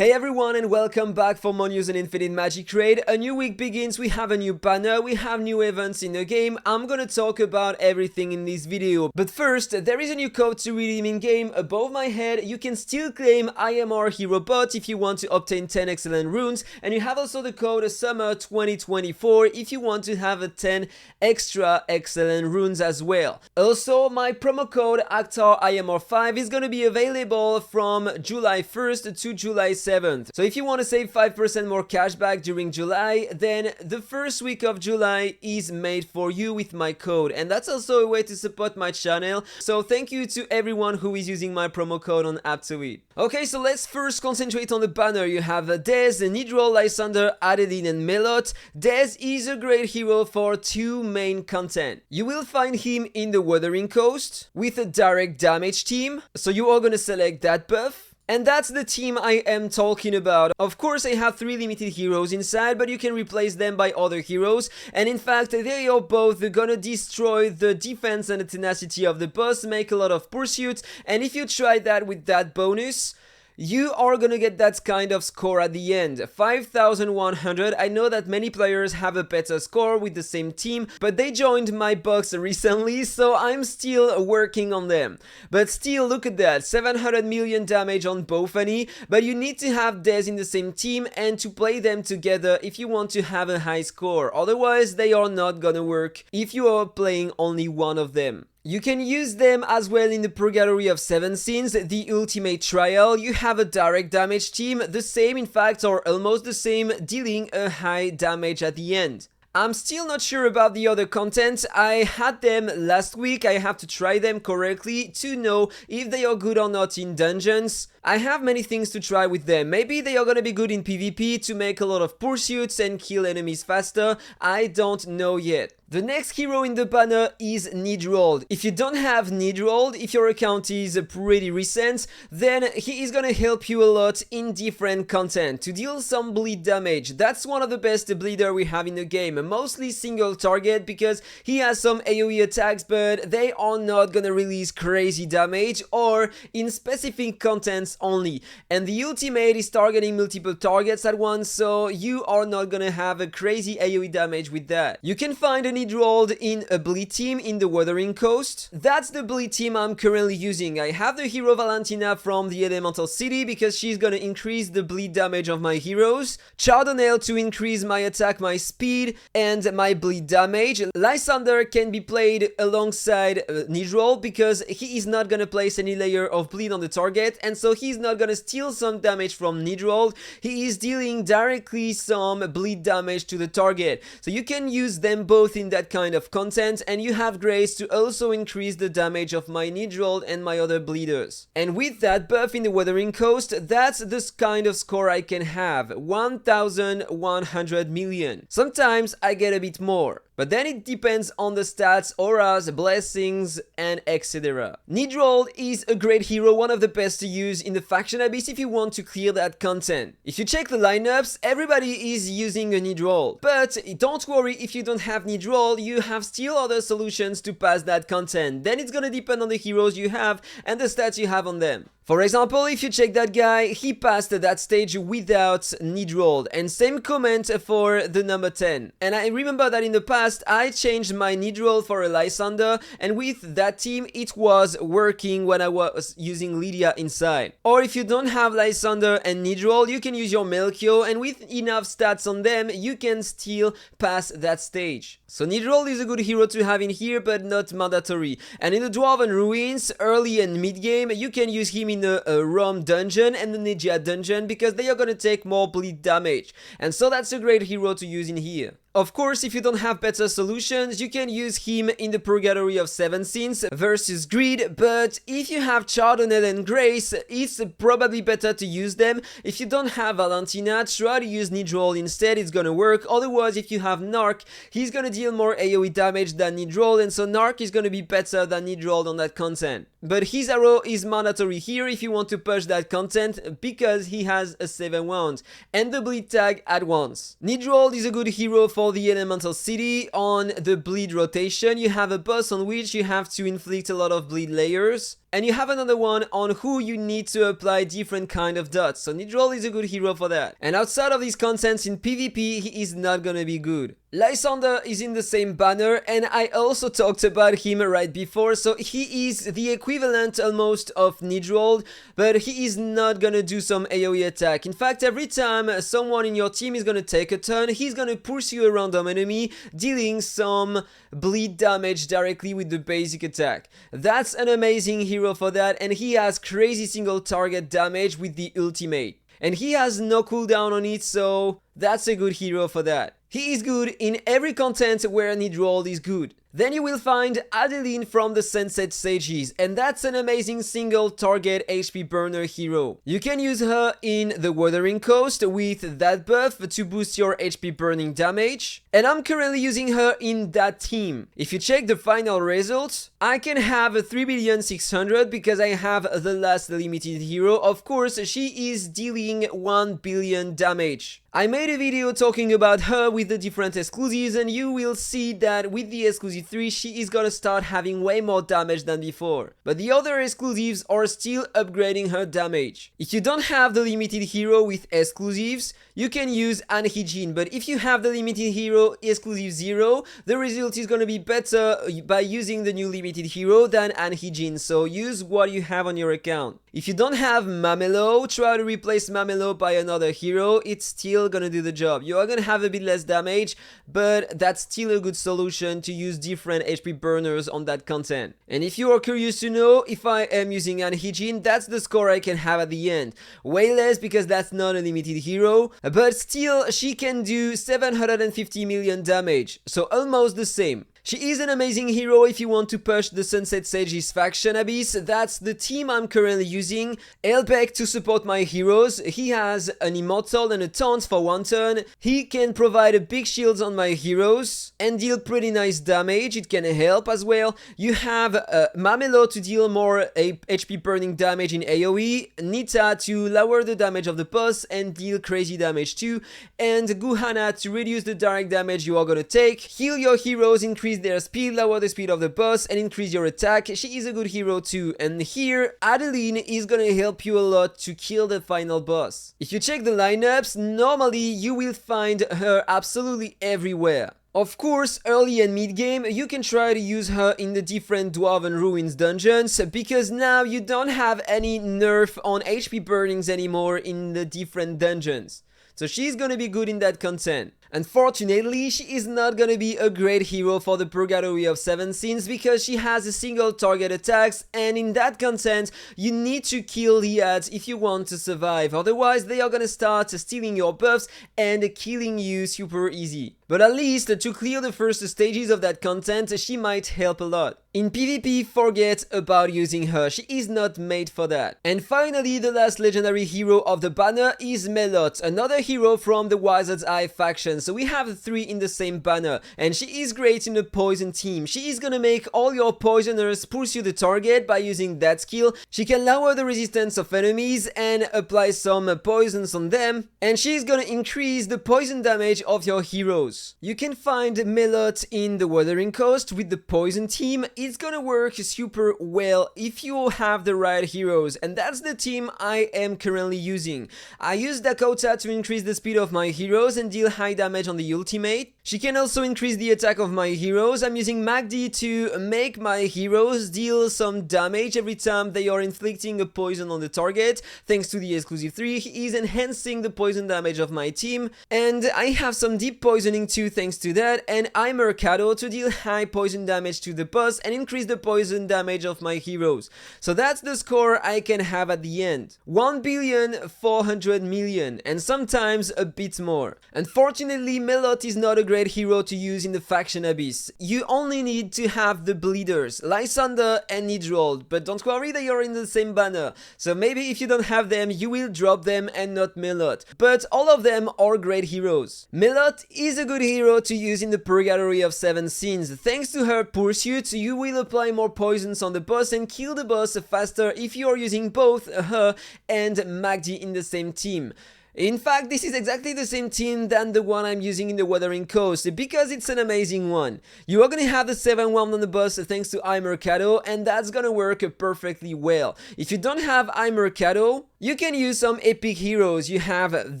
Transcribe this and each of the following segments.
Hey everyone and welcome back for more news on Infinite Magicraid. A new week begins, we have a new banner, we have new events in the game. I'm gonna talk about everything in this video. But first, there is a new code to redeem in game. Above my head, you can still claim IMR Hero Bot if you want to obtain 10 excellent runes. And you have also the code Summer 2024 if you want to have a 10 extra excellent runes as well. Also, my promo code Actar IMR 5 is gonna be available from July 1st to July 7th. So if you want to save 5% more cashback during July, then the first week of July is made for you with my code. And that's also a way to support my channel. So thank you to everyone who is using my promo code on AppTweet. Okay, so let's first concentrate on the banner. You have Dez, Nid Rold, Lysander, Adeline and Melot. Dez is a great hero for two main content. You will find him in the Wuthering Coast with a direct damage team. So you are going to select that buff. And that's the team I am talking about. Of course, I have 3 limited heroes inside, but you can replace them by other heroes. And in fact, they are both gonna destroy the defense and the tenacity of the boss, make a lot of pursuits. And if you try that with that bonus, you are gonna get that kind of score at the end, 5,100. I know that many players have a better score with the same team, but they joined my box recently, so I'm still working on them. But still, look at that, 700 million damage on Bofany, but you need to have Dez in the same team and to play them together if you want to have a high score. Otherwise, they are not gonna work if you are playing only one of them. You can use them as well in the Purgatory of 7 Sins, the Ultimate Trial. You have a direct damage team, the same in fact or almost the same, dealing a high damage at the end. I'm still not sure about the other content. I had them last week. I have to try them correctly to know if they are good or not in dungeons. I have many things to try with them. Maybe they are gonna be good in PvP to make a lot of pursuits and kill enemies faster. I don't know yet. The next hero in the banner is Nid Rold. If you don't have Nid Rold, if your account is pretty recent, then he is gonna help you a lot in different content to deal some bleed damage. That's one of the best bleeder we have in the game, mostly single target because he has some AoE attacks, but they are not gonna release crazy damage or in specific contents only. And the ultimate is targeting multiple targets at once, so you are not gonna have a crazy AoE damage with that. You can find a Nid Rold in a bleed team in the Wuthering Coast. That's the bleed team I'm currently using. I have the hero Valentina from the Elemental City because she's gonna increase the bleed damage of my heroes. Chardonnay to increase my attack, my speed, and my bleed damage. Lysander can be played alongside Nid Rold because he is not gonna place any layer of bleed on the target, and so he's not gonna steal some damage from Nid Rold. He is dealing directly some bleed damage to the target. So you can use them both in that kind of content, and you have Grace to also increase the damage of my Nid Rold and my other bleeders. And with that buff in the Wuthering Coast, that's the kind of score I can have, 1,100 million. Sometimes I get a bit more, but then it depends on the stats, auras, blessings, and etc. Nid Rold is a great hero, one of the best to use in the Faction Abyss if you want to clear that content. If you check the lineups, everybody is using a Nid Rold. But don't worry if you don't have Nid Rold, you have still other solutions to pass that content. Then it's gonna depend on the heroes you have and the stats you have on them. For example, if you check that guy, he passed that stage without Nid Rold, and same comment for the number 10. And I remember that in the past, I changed my Nid Rold for a Lysander, and with that team, it was working when I was using Lydia inside. Or if you don't have Lysander and Nid Rold, you can use your Melchior, and with enough stats on them, you can still pass that stage. So Nid Rold is a good hero to have in here, but not mandatory. And in the Dwarven Ruins, early and mid-game, you can use him in the Rome dungeon and the Nidia dungeon because they are gonna take more bleed damage. And so that's a great hero to use in here. Of course, if you don't have better solutions, you can use him in the Purgatory of 7 Sins versus Greed, but if you have Chardonnay and Grace, it's probably better to use them. If you don't have Valentina, try to use Nid Rold instead, it's gonna work. Otherwise, if you have Narc, he's gonna deal more AoE damage than Nid Rold, and so Narc is gonna be better than Nid Rold on that content. But his arrow is mandatory here if you want to push that content because he has a 7 wound and the bleed tag at once. Nid Rold is a good hero for the Elemental City. On the bleed rotation, you have a boss on which you have to inflict a lot of bleed layers. and you have another one on who you need to apply different kind of dots. So Nid Rold is a good hero for that. And outside of these contents in PvP, he is not gonna be good. Lysander is in the same banner, and I also talked about him right before, so he is the equivalent almost of Nid Rold, but he is not gonna do some AoE attack. In fact, every time someone in your team is gonna take a turn, he's gonna pursue a random enemy, dealing some bleed damage directly with the basic attack. That's an amazing hero for that, and he has crazy single target damage with the ultimate. And he has no cooldown on it, so that's a good hero for that. He is good in every content where Nid Rold is good. Then you will find Adeline from the Sunset Sages, and that's an amazing single target HP burner hero. You can use her in the Wuthering Coast with that buff to boost your HP burning damage, and I'm currently using her in that team. If you check the final results, I can have 3,600,000 because I have the last limited hero. Of course, she is dealing 1 billion damage. I made a video talking about her with the different exclusives, and you will see that with the exclusive 3 she is gonna start having way more damage than before. But the other exclusives are still upgrading her damage. If you don't have the limited hero with exclusives, you can use Anhijin, but if you have the limited hero exclusive 0, the result is gonna be better by using the new limited hero than Anhijin, so use what you have on your account. If you don't have Melot, try to replace Melot by another hero, it's still gonna do the job. You are gonna have a bit less damage, but that's still a good solution to use different HP burners on that content. And if you are curious to know if I am using Anhijin, that's the score I can have at the end. Way less because that's not a limited hero, but still she can do 750 million damage, so almost the same. She is an amazing hero if you want to push the Sunset Sages faction Abyss. That's the team I'm currently using. Hardac to support my heroes. He has an immortal and a taunt for 1 turn. He can provide a big shields on my heroes and deal pretty nice damage. It can help as well. You have Melot to deal more HP burning damage in AoE, Nita to lower the damage of the boss and deal crazy damage too, and Guna to reduce the direct damage you are gonna take, heal your heroes, increase their speed, lower the speed of the boss, and increase your attack. She is a good hero too, and here Adeline is gonna help you a lot to kill the final boss. If you check the lineups, normally you will find her absolutely everywhere. Of course, early and mid game, you can try to use her in the different Dwarven Ruins dungeons, because now you don't have any nerf on HP burnings anymore in the different dungeons. So she's gonna be good in that content. Unfortunately, she is not gonna be a great hero for the Purgatory of 7 sins because she has a single target attacks, and in that content you need to kill the ads if you want to survive, otherwise they are gonna start stealing your buffs and killing you super easy. But at least to clear the first stages of that content, she might help a lot. In PvP, forget about using her, she is not made for that. And finally, the last legendary hero of the banner is Melot, another hero from the Wizard's Eye faction. So we have 3 in the same banner, and she is great in the poison team. She is gonna make all your poisoners pursue the target by using that skill. She can lower the resistance of enemies and apply some poisons on them, and she's gonna increase the poison damage of your heroes. You can find Melot in the Wuthering Coast with the poison team. It's gonna work super well if you have the right heroes, and that's the team I am currently using. I use Dakota to increase the speed of my heroes and deal high damage on the ultimate. She can also increase the attack of my heroes. I'm using Magdi to make my heroes deal some damage every time they are inflicting a poison on the target. Thanks to the exclusive 3, he is enhancing the poison damage of my team, and I have some deep poisoning too thanks to that, and I'm Mercado to deal high poison damage to the boss and increase the poison damage of my heroes. So that's the score I can have at the end. 1,400,000,000, and sometimes a bit more. Unfortunately, Melot is not a great hero to use in the faction Abyss. You only need to have the bleeders, Lysander and Nid Rold, but don't worry, they are in the same banner. So maybe if you don't have them, you will drop them and not Melot. But all of them are great heroes. Melot is a good hero to use in the Purgatory of 7 sins. Thanks to her pursuit, you will apply more poisons on the boss and kill the boss faster if you are using both her and Magdi in the same team. In fact, this is exactly the same team than the one I'm using in the Wuthering Coast, because it's an amazing one. You are gonna have the 7-1 on the boss thanks to iMercado, and that's gonna work perfectly well. If you don't have iMercado, you can use some epic heroes. You have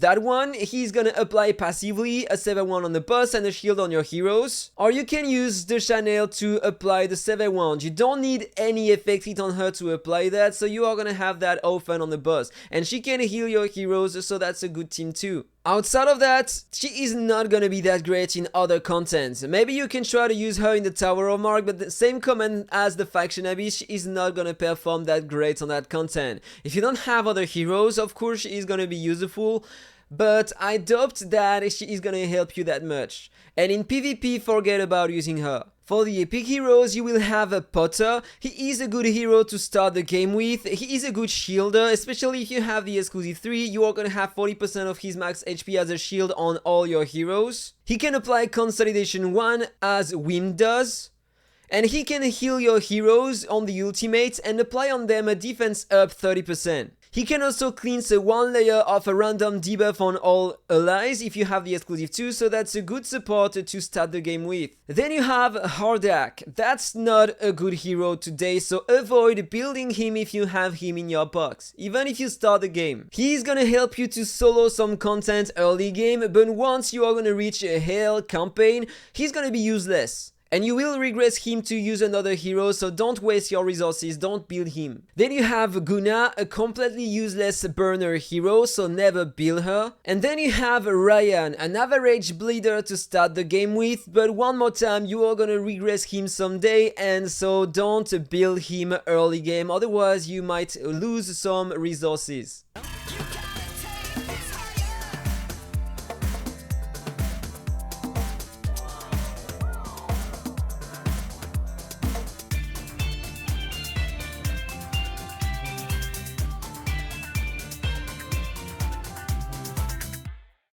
that one, he's gonna apply passively a 7-1 on the boss and a shield on your heroes. Or you can use the Chanel to apply the 7-1. You don't need any effect hit on her to apply that, so you are gonna have that often on the boss. And she can heal your heroes, so that's a good team too. Outside of that, she is not gonna be that great in other content. Maybe you can try to use her in the Tower of Mark, but the same command as the Faction Abyss, she is not gonna perform that great on that content. If you don't have other heroes, of course she is gonna be useful, but I doubt that she is gonna help you that much. And in PvP, forget about using her. For the epic heroes, you will have a Potter. He is a good hero to start the game with. He is a good shielder, especially if you have the exclusive 3, you are gonna have 40% of his max HP as a shield on all your heroes. He can apply Consolidation 1 as Wim does. And he can heal your heroes on the ultimate and apply on them a defense up 30%. He can also cleanse one layer of a random debuff on all allies if you have the exclusive 2, so that's a good support to start the game with. Then you have Hardac. That's not a good hero today, so avoid building him if you have him in your box, even if you start the game. He's gonna help you to solo some content early game, but once you are gonna reach a Hell campaign, he's gonna be useless. And you will regret him to use another hero, so don't waste your resources, don't build him. Then you have Guna, a completely useless burner hero, so never build her. And then you have Ryan, an average bleeder to start the game with, but one more time you are gonna regret him someday, and so don't build him early game, otherwise you might lose some resources.